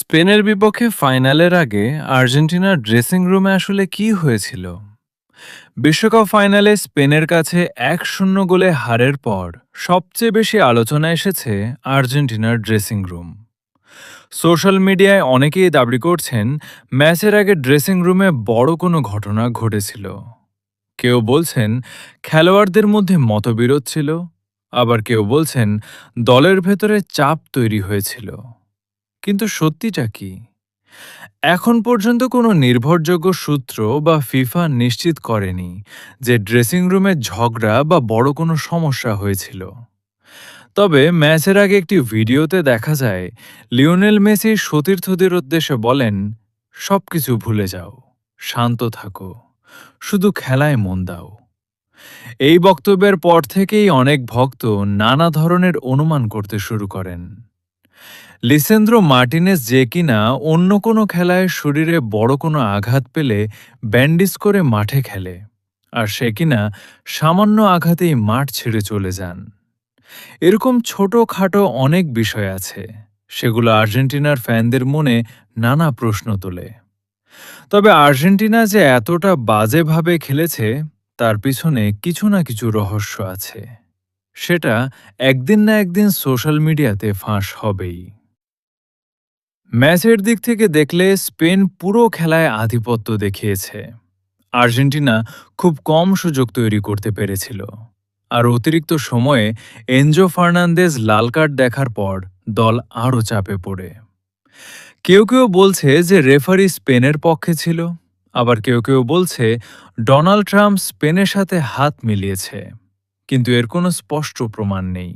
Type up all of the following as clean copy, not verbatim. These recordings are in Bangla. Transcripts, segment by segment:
স্পেনের বিপক্ষে ফাইনালের আগে আর্জেন্টিনার ড্রেসিং রুমে আসলে কি হয়েছিল? বিশ্বকাপ ফাইনালে স্পেনের কাছে ১-০ গোলে হারের পর সবচেয়ে বেশি আলোচনা এসেছে আর্জেন্টিনার ড্রেসিং রুম। সোশ্যাল মিডিয়ায় অনেকেই দাবি করছেন ম্যাচের আগে ড্রেসিং রুমে বড় কোনো ঘটনা ঘটেছিল। কেউ বলছেন খেলোয়াড়দের মধ্যে মতবিরোধ ছিল, আবার কেউ বলছেন দলের ভেতরে চাপ তৈরি হয়েছিল। কিন্তু সত্যিটা কি? এখন পর্যন্ত কোনো নির্ভরযোগ্য সূত্র বা ফিফা নিশ্চিত করেনি যে ড্রেসিং রুমে ঝগড়া বা বড় কোনো সমস্যা হয়েছিল। তবে ম্যাচের আগে একটি ভিডিওতে দেখা যায় লিওনেল মেসি সতীর্থদের উদ্দেশ্যে বলেন, সবকিছু ভুলে যাও, শান্ত থাকো, শুধু খেলায় মন দাও। এই বক্তব্যের পর থেকেই অনেক ভক্ত নানা ধরনের অনুমান করতে শুরু করেন। লিসেন্দ্রো মার্টিনেজ যে কিনা অন্য কোনো খেলায় শরীরে বড় কোনো আঘাত পেলে ব্যান্ডিজ করে মাঠে খেলে, আর সে কিনা সামান্য আঘাতেই মাঠ ছেড়ে চলে যান। এরকম ছোটখাটো অনেক বিষয় আছে, সেগুলো আর্জেন্টিনার ফ্যানদের মনে নানা প্রশ্ন তোলে। তবে আর্জেন্টিনা যে এতটা বাজেভাবে খেলেছে তার পিছনে কিছু না কিছু রহস্য আছে, সেটা একদিন না একদিন সোশ্যাল মিডিয়াতে ফাঁস হবেই। ম্যাচের দিক থেকে দেখলে স্পেন পুরো খেলায় আধিপত্য দেখিয়েছে। আর্জেন্টিনা খুব কম সুযোগ তৈরি করতে পেরেছিল, আর অতিরিক্ত সময়ে এনজো ফার্নান্দেজ লাল কার্ড দেখার পর দল আরও চাপে পড়ে। কেউ কেউ বলছে যে রেফারি স্পেনের পক্ষে ছিল, আবার কেউ কেউ বলছে ডোনাল্ড ট্রাম্প স্পেনের সাথে হাত মিলিয়েছে, কিন্তু এর কোনো স্পষ্ট প্রমাণ নেই।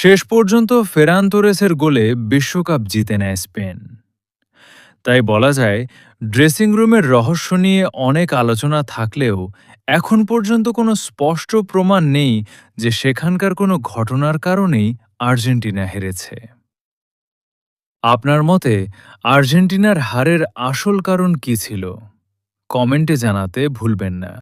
শেষ পর্যন্ত ফেরান তোরেসের গোলে বিশ্বকাপ জিতে নেয় স্পেন। তাই বলা যায় ড্রেসিং রুমের রহস্য নিয়ে অনেক আলোচনা থাকলেও এখন পর্যন্ত কোনো স্পষ্ট প্রমাণ নেই যে সেখানকার কোনো ঘটনার কারণেই আর্জেন্টিনা হেরেছে। আপনার মতে আর্জেন্টিনার হারের আসল কারণ কী ছিল? কমেন্টে জানাতে ভুলবেন না।